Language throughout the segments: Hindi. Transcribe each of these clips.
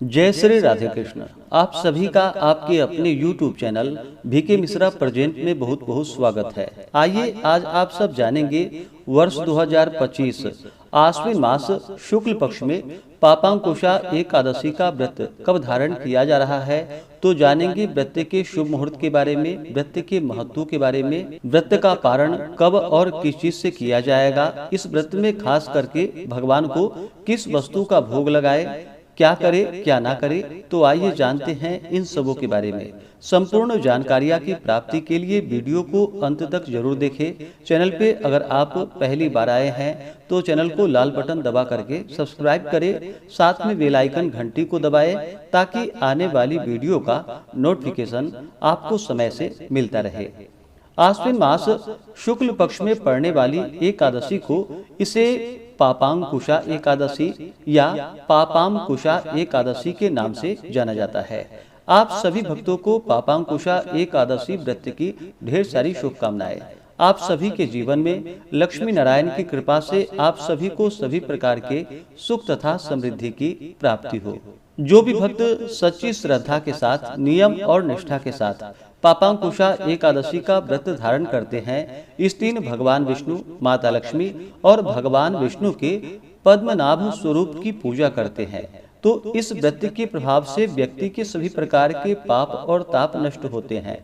जय श्री राधे कृष्ण। आप सभी का आपके अपने YouTube channel VK Mishra present में बहुत बहुत स्वागत है। आइए आज आप सब जानेंगे वर्ष 2025 आश्विन मास शुक्ल पक्ष में पापांकुशा एकादशी का व्रत कब धारण किया जा रहा है। तो जानेंगे व्रत के शुभ मुहूर्त के बारे में, व्रत के महत्व के बारे में, व्रत का पारण कब और किस चीज से किया जाएगा, इस व्रत में खास करके भगवान को किस वस्तु का भोग लगाए, क्या करे क्या ना करे। तो आइए जानते हैं इन सबों के बारे में। संपूर्ण जानकारियाँ की प्राप्ति के लिए वीडियो को अंत तक जरूर देखें। चैनल पे अगर आप पहली बार आए हैं तो चैनल को लाल बटन दबा करके सब्सक्राइब करें, साथ में बेल आइकन घंटी को दबाएं ताकि आने वाली वीडियो का नोटिफिकेशन आपको समय से मिलता रहे। आश्विन मास शुक्ल पक्ष में पड़ने वाली एकादशी को इसे पापांकुशा एकादशी या पापांकुशा एकादशी के नाम से जाना जाता है। आप सभी भक्तों को पापांकुशा एकादशी व्रत की ढेर सारी शुभकामनाएं। आप सभी के जीवन में लक्ष्मी नारायण की कृपा से आप सभी को सभी प्रकार के सुख तथा समृद्धि की प्राप्ति हो। जो भी भक्त सच्ची श्रद्धा के साथ, नियम और निष्ठा के साथ पापांकुशा एकादशी का व्रत धारण करते हैं, इस दिन भगवान विष्णु, माता लक्ष्मी और भगवान विष्णु के पद्मनाभ स्वरूप की पूजा करते हैं, तो इस व्रत के प्रभाव से व्यक्ति के सभी प्रकार के पाप और ताप नष्ट होते हैं।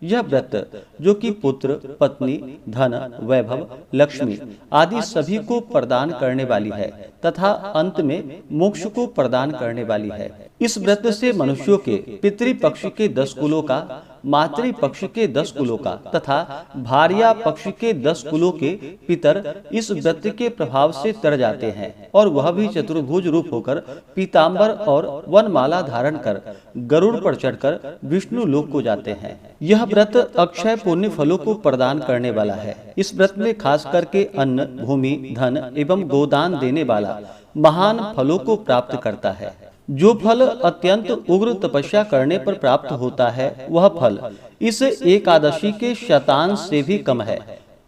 यह व्रत जो कि पुत्र, पत्नी, धन, वैभव, लक्ष्मी आदि सभी को प्रदान करने वाली है तथा अंत में मोक्ष को प्रदान करने वाली है। इस व्रत से मनुष्यों के पितृपक्ष के 10 कुलों का, मातृपक्ष के 10 कुलों का तथा भार्या पक्ष के 10 कुलों के पितर इस व्रत के प्रभाव से तर जाते हैं और वह भी चतुर्भुज रूप होकर पीताम्बर और वनमाला धारण कर गरुड़ पर चढ़कर विष्णु लोक को जाते हैं। यह व्रत अक्षय पुण्य फलों को प्रदान करने वाला है। इस व्रत में खास करके अन्न, भूमि, धन एवं गोदान देने वाला महान फलों को प्राप्त करता है। जो फल अत्यंत उग्र तपस्या करने पर प्राप्त होता है, वह फल इस एकादशी के शतांश से भी कम है।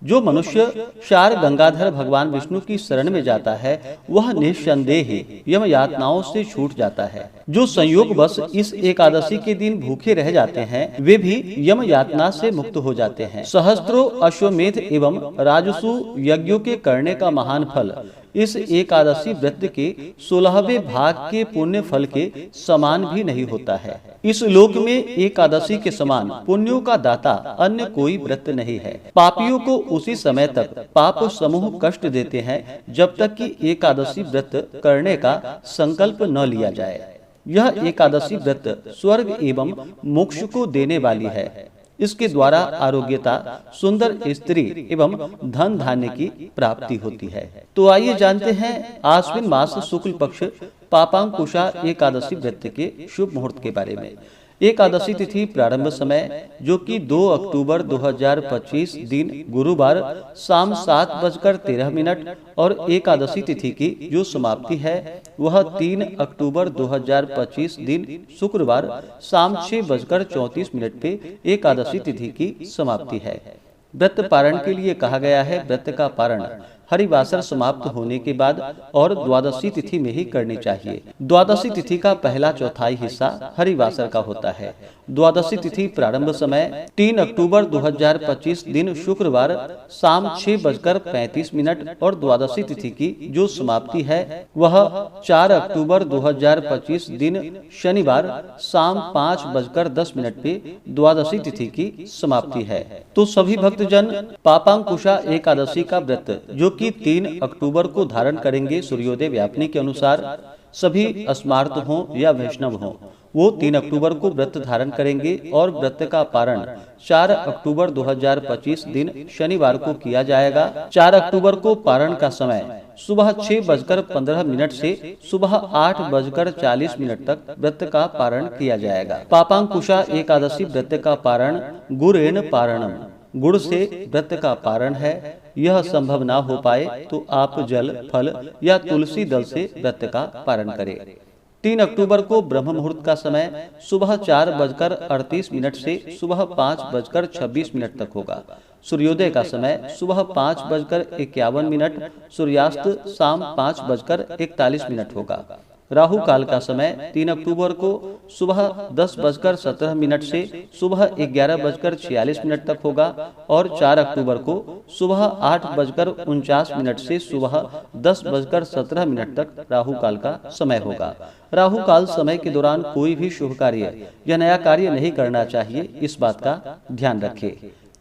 जो मनुष्य शार गंगाधर भगवान विष्णु की शरण में जाता है, वह निस्संदेह यम यातनाओं से छूट जाता है। जो संयोग बस इस एकादशी के दिन भूखे रह जाते हैं, वे भी यम यातना से मुक्त हो जाते हैं। सहस्त्रों अश्वमेध एवं राजसु यज्ञों के करने का महान फल इस एकादशी व्रत के 16वें भाग के पुण्य फल के समान भी नहीं होता है। इस लोक में एकादशी के समान पुण्यों का दाता अन्य कोई व्रत नहीं है। पापियों को उसी समय तक पाप समूह कष्ट देते हैं जब तक कि एकादशी व्रत करने का संकल्प न लिया जाए। यह एकादशी व्रत स्वर्ग एवं मोक्ष को देने वाली है। इसके द्वारा आरोग्यता, सुंदर स्त्री एवं धन धान्य की प्राप्ति होती है। तो आइए जानते हैं आश्विन मास शुक्ल पक्ष पापांकुशा एकादशी व्रत के शुभ मुहूर्त के बारे में। एकादशी तिथि प्रारंभ समय जो कि 2 अक्टूबर 2025 दिन गुरुवार शाम 7:13 और एकादशी तिथि की जो समाप्ति है वह 3 अक्टूबर 2025 दिन शुक्रवार शाम 6:34 पे एकादशी तिथि की समाप्ति है। व्रत पारण के लिए कहा गया है। व्रत का पारण हरिवासर समाप्त होने के बाद और द्वादशी तिथि में ही करनी चाहिए। द्वादशी तिथि का पहला चौथाई हिस्सा हरिवासर का होता है। द्वादशी तिथि प्रारंभ समय 3 अक्टूबर 2025 दिन शुक्रवार शाम 6:35 और द्वादशी तिथि की जो समाप्ति है वह 4 अक्टूबर 2025 दिन शनिवार शाम 5:10 पे द्वादशी तिथि की समाप्ति है। तो सभी भक्तजन पापांकुशा एकादशी का व्रत जो कि 3 अक्टूबर को धारण करेंगे सूर्योदय व्यापनी के अनुसार। सभी स्मार्त हों या वैष्णव हों, वो 3 अक्टूबर को व्रत धारण करेंगे और व्रत का पारण 4 अक्टूबर 2025 दिन शनिवार को किया जाएगा। 4 अक्टूबर को पारण का समय सुबह 6:15 से सुबह 8:40 तक व्रत का पारण किया जाएगा। पापांकुशा एकादशी व्रत का पारण गुरेण पारणम, गुड़ से व्रत का पारण है। यह संभव ना हो पाए तो आप जल, फल या तुलसी दल से व्रत का पारण करें। 3 अक्टूबर को ब्रह्म मुहूर्त का समय सुबह 4:38 से सुबह 5:26 तक होगा। सूर्योदय का समय सुबह 5:51, सूर्यास्त शाम 5:41 होगा। राहु काल का समय 3 अक्टूबर को सुबह 10:17 से सुबह 11:46 तक होगा और 4 अक्टूबर को सुबह 8:49 से सुबह 10:17 तक राहु काल का समय होगा। राहु काल समय के दौरान कोई भी शुभ कार्य या नया कार्य नहीं करना चाहिए, इस बात का ध्यान रखें।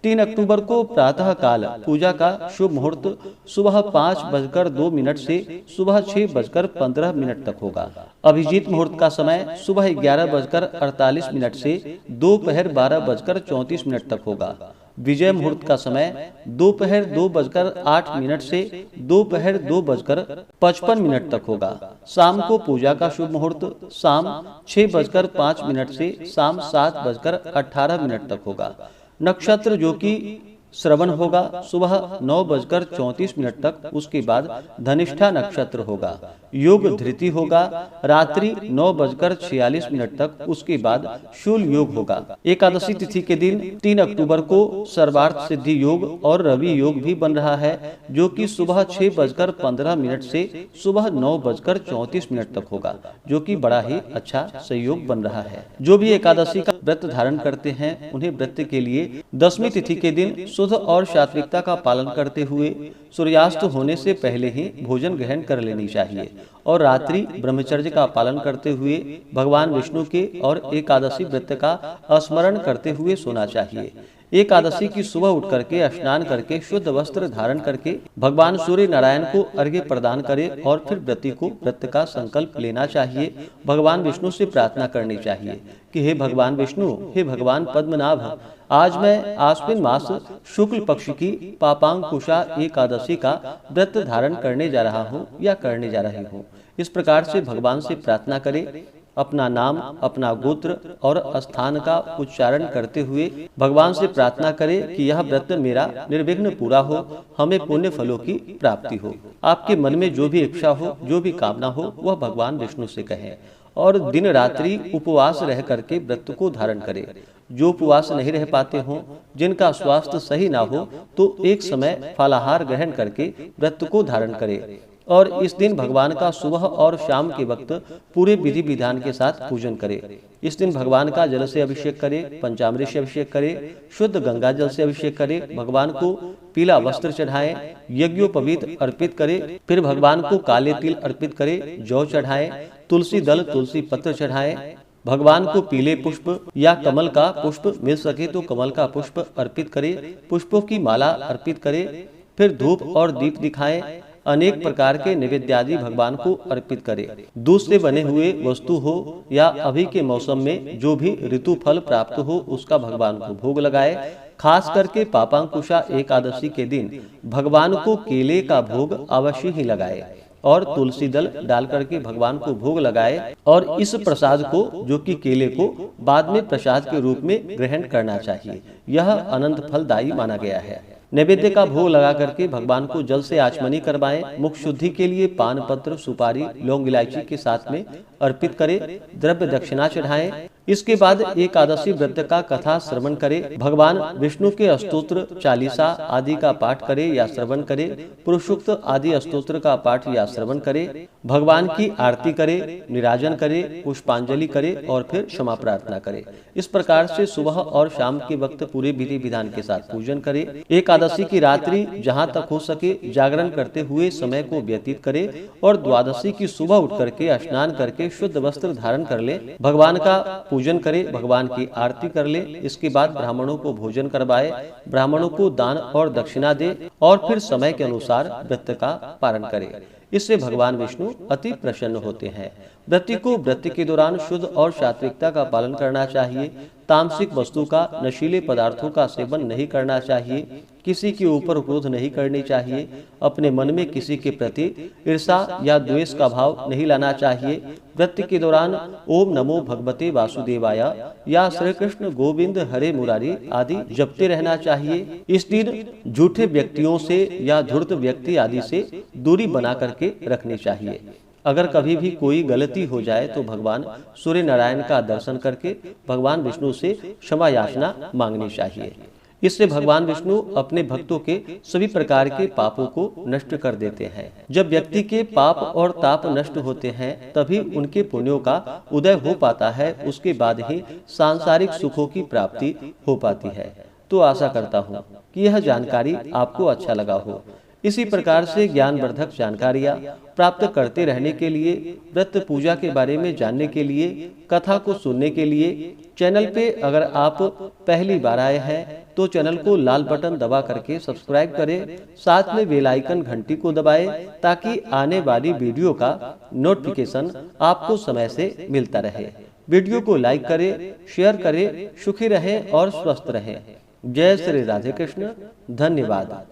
3 अक्टूबर को प्रातः काल पूजा का शुभ मुहूर्त सुबह 5:02 से सुबह 6:15 तक होगा। अभिजीत मुहूर्त का समय सुबह 11:48 से दोपहर 12:34 तक होगा। विजय मुहूर्त का समय दोपहर 2:08 से दोपहर 2:55 तक होगा। शाम को पूजा का शुभ मुहूर्त शाम 6:05 से शाम 7:18 तक होगा। नक्षत्र जो कि श्रवण होगा सुबह 9:34 तक, उसके बाद धनिष्ठा नक्षत्र होगा। योग धृति होगा रात्रि 9:46 तक, उसके बाद शूल योग होगा। एकादशी तिथि के दिन 3 अक्टूबर को सर्वार्थ सिद्धि योग और रवि योग भी बन रहा है, जो कि सुबह 6:15 से सुबह 9:34 तक होगा, जो कि बड़ा ही अच्छा संयोग बन रहा है। जो भी एकादशी का व्रत धारण करते हैं उन्हें व्रत के लिए दशमी तिथि के दिन शुद्ध और सात्विकता का पालन करते हुए सूर्यास्त होने से पहले ही भोजन ग्रहण कर लेनी चाहिए और रात्रि ब्रह्मचर्य का पालन करते हुए भगवान विष्णु के और एकादशी व्रत का स्मरण करते हुए सोना चाहिए। एकादशी की सुबह उठ करके स्नान करके शुद्ध वस्त्र धारण करके भगवान सूर्य नारायण को अर्घ्य प्रदान करे और फिर व्रती को व्रत का संकल्प लेना चाहिए। भगवान विष्णु से प्रार्थना करनी चाहिए कि हे भगवान विष्णु, हे भगवान पद्मनाभ, आज मैं आश्विन मास शुक्ल पक्ष की पापांकुशा एकादशी का व्रत धारण करने जा रहा हूँ या करने जा रही हूँ। इस प्रकार से भगवान से प्रार्थना करें। अपना नाम, अपना गोत्र और स्थान का उच्चारण करते हुए भगवान से प्रार्थना करें कि यह व्रत मेरा निर्विघ्न पूरा हो, हमें पुण्य फलों की प्राप्ति हो। आपके मन में जो भी इच्छा हो, जो भी कामना हो, वह भगवान विष्णु से कहें और दिन रात्रि उपवास रह करके व्रत को धारण करें। जो उपवास नहीं रह पाते हों, जिनका स्वास्थ्य सही ना हो, तो एक समय फलाहार ग्रहण करके व्रत को धारण करें और इस दिन भगवान का सुबह और शाम के वक्त पूरे विधि विधान के साथ पूजन करें। इस दिन भगवान का जल से अभिषेक करें, पंचामृत से अभिषेक करें, शुद्ध गंगा जल से अभिषेक करें, भगवान को पीला वस्त्र चढ़ाएं, यज्ञोपवीत अर्पित करें, फिर भगवान को काले तिल अर्पित करें, जौ चढ़ाएं, तुलसी दल तुलसी पत्र चढ़ाएं, भगवान को पीले पुष्प या कमल का पुष्प मिल सके तो कमल का पुष्प अर्पित करें, पुष्पों की माला अर्पित करें, फिर धूप और दीप दिखाएं, अनेक प्रकार के नैवेद्यादि भगवान को अर्पित करें। दूध से बने हुए वस्तु हो या अभी के मौसम में जो भी ऋतु फल प्राप्त हो उसका भगवान को भोग लगाए। खास करके पापांकुशा एकादशी के दिन भगवान को केले का भोग अवश्य ही लगाए और तुलसी दल डाल करके भगवान को भोग लगाए और इस प्रसाद को, जो कि केले को, बाद में प्रसाद के रूप में ग्रहण करना चाहिए। यह अनंत फलदायी माना गया है। नैवेद्य का भोग लगा करके भगवान को जल से आचमनी करवाएं। मुख शुद्धि के लिए पान पत्र, सुपारी, लौंग इलायची के साथ में अर्पित करें, द्रव्य दक्षिणा चढ़ाएं। इसके बाद एकादशी व्रत का कथा श्रवण करें। भगवान विष्णु के स्तोत्र, चालीसा आदि का पाठ करें या श्रवण करें, पुरुषोक्त आदि स्तोत्र का पाठ या श्रवण करें, भगवान की आरती करें, निराजन करें, पुष्पांजलि करें और फिर क्षमा प्रार्थना करें। इस प्रकार से सुबह और शाम के वक्त पूरे विधि विधान के साथ पूजन करें। एकादशी की रात्रि जहां तक हो सके जागरण करते हुए समय को व्यतीत करें और द्वादशी की सुबह उठ करके स्नान करके शुद्ध वस्त्र धारण कर ले, भगवान का पूजन करें, भगवान की आरती कर ले। इसके बाद ब्राह्मणों को भोजन करवाए, ब्राह्मणों को दान और दक्षिणा दे और फिर समय के अनुसार व्रत का पालन करें। इससे भगवान विष्णु अति प्रसन्न होते हैं। व्रती को व्रत के दौरान शुद्ध और सात्विकता का पालन करना चाहिए। तामसिक वस्तु का, नशीले पदार्थों का सेवन नहीं करना चाहिए। किसी के ऊपर क्रोध नहीं करनी चाहिए। अपने मन में किसी के प्रति ईर्षा या द्वेष का भाव नहीं लाना चाहिए। व्रत के दौरान ओम नमो भगवते वासुदेवाय या श्री कृष्ण गोविंद हरे मुरारी आदि जपते रहना चाहिए। इस दिन झूठे व्यक्तियों से या धूर्त व्यक्ति आदि से दूरी बना करके रखनी चाहिए। अगर कभी भी कोई गलती हो जाए तो भगवान सूर्य नारायण का दर्शन करके भगवान विष्णु से क्षमा याचना मांगनी चाहिए। इससे भगवान विष्णु अपने भक्तों के सभी प्रकार के पापों को नष्ट कर देते हैं। जब व्यक्ति के पाप और ताप नष्ट होते हैं तभी उनके पुण्यों का उदय हो पाता है, उसके बाद ही सांसारिक सुखों की प्राप्ति हो पाती है। तो आशा करता हूँ कि यह जानकारी आपको अच्छा लगा हो। इसी प्रकार से ज्ञानवर्धक जानकारियाँ प्राप्त करते रहने के लिए, व्रत पूजा के बारे में जानने के लिए, कथा को सुनने के लिए चैनल पे अगर आप पहली बार आए हैं तो चैनल को लाल बटन दबा करके सब्सक्राइब करें, साथ में बेल आइकन घंटी को दबाएं ताकि आने वाली वीडियो का नोटिफिकेशन आपको समय से मिलता रहे। वीडियो को लाइक करें, शेयर करें। सुखी रहें और स्वस्थ रहें। जय श्री राधे कृष्ण। धन्यवाद।